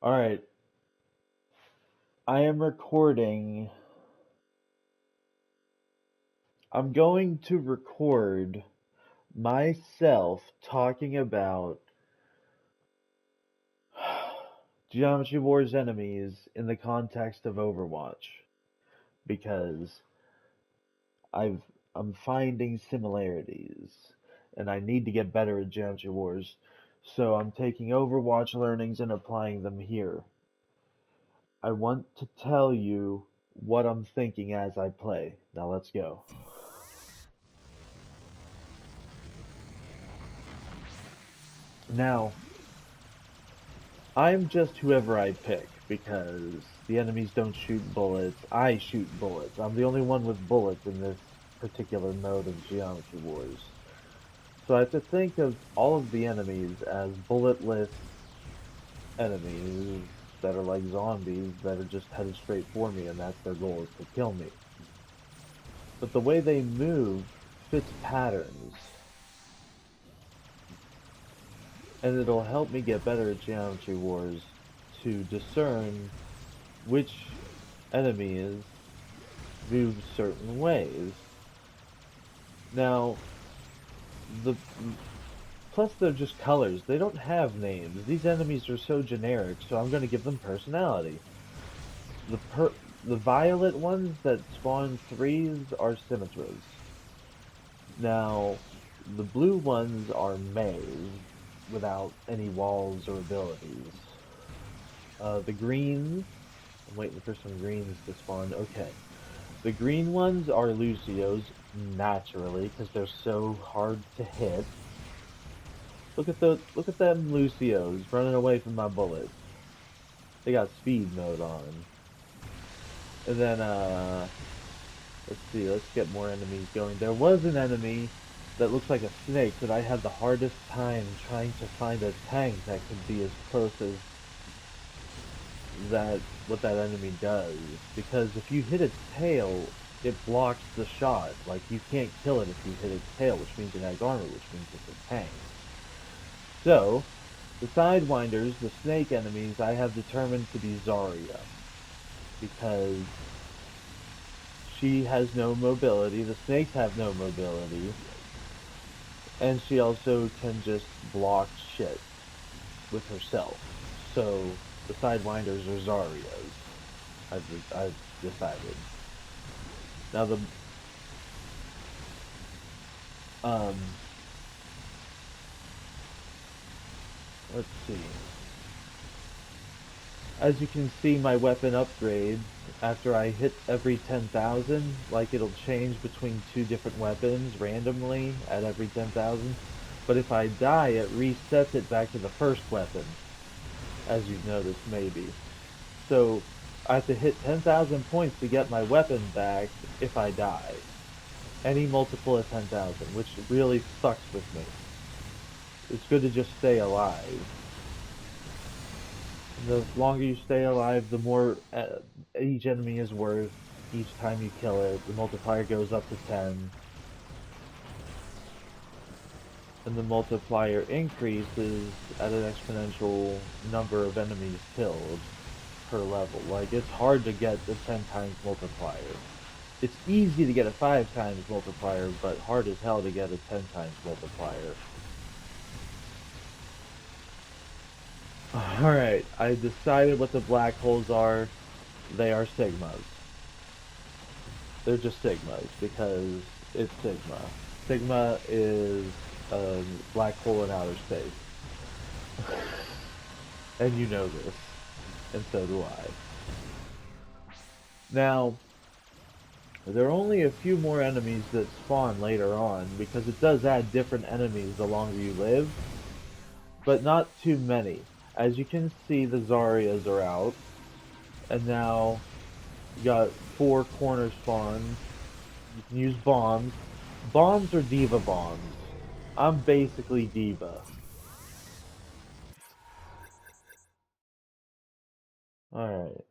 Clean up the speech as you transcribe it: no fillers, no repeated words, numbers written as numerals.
Alright, I am recording. I'm going to record myself talking about Geometry Wars enemies in the context of Overwatch because I've I'm finding similarities and I need to get better at Geometry Wars. So I'm taking Overwatch learnings and applying them here. I want to tell you what I'm thinking as I play. Now let's go. Now, I'm just whoever I pick because the enemies don't shoot bullets. I shoot bullets. I'm the only one with bullets in this particular mode of Geometry Wars. So I have to think of all of the enemies as bulletless enemies that are like zombies that are just headed straight for me, and that's their goal, is to kill me. But the way they move fits patterns, and it'll help me get better at Geometry Wars to discern which enemies move certain ways. Now, the plus they're just colors. They don't have names. These enemies are so generic, so I'm going to give them personality. The the violet ones that spawn threes are Symmetras. Now, the blue ones are Mays without any walls or abilities. The greens, I'm waiting for some greens to spawn. Okay. The green ones are Lucios, naturally, because they're so hard to hit. Look at them Lucios running away from my bullets. They got speed mode on. And then let's see, let's get more enemies going. There was an enemy that looks like a snake that I had the hardest time trying to find a tank that could be as close as what that enemy does, because if you hit its tail, it blocks the shot. Like, you can't kill it if you hit its tail, which means it has armor, which means it's a tank. So, the Sidewinders, the snake enemies, I have determined to be Zarya, because she has no mobility, the snakes have no mobility, and she also can just block shit with herself. So, the Sidewinders are Zaryas. I've decided. Now um let's see. As you can see, my weapon upgrades after I hit every 10,000, like it'll change between two different weapons randomly at every 10,000. But if I die, it resets it back to the first weapon, as you've noticed maybe. So I have to hit 10,000 points to get my weapon back if I die. Any multiple of 10,000, which really sucks with me. It's good to just stay alive. The longer you stay alive, the more each enemy is worth each time you kill it. The multiplier goes up to 10. And the multiplier increases at an exponential number of enemies killed per level. Like, it's hard to get the 10 times multiplier. It's easy to get a 5 times multiplier, but hard as hell to get a 10 times multiplier. Alright, I decided what the black holes are. They are Sigmas. They're just Sigmas because it's Sigma. Sigma is a black hole in outer space. And you know this. And so do I. Now, there are only a few more enemies that spawn later on, because it does add different enemies the longer you live, but not too many. As you can see, the Zaryas are out, and now you got 4 corner spawns. You can use bombs. Bombs are D.Va bombs. I'm basically D.Va. Alright.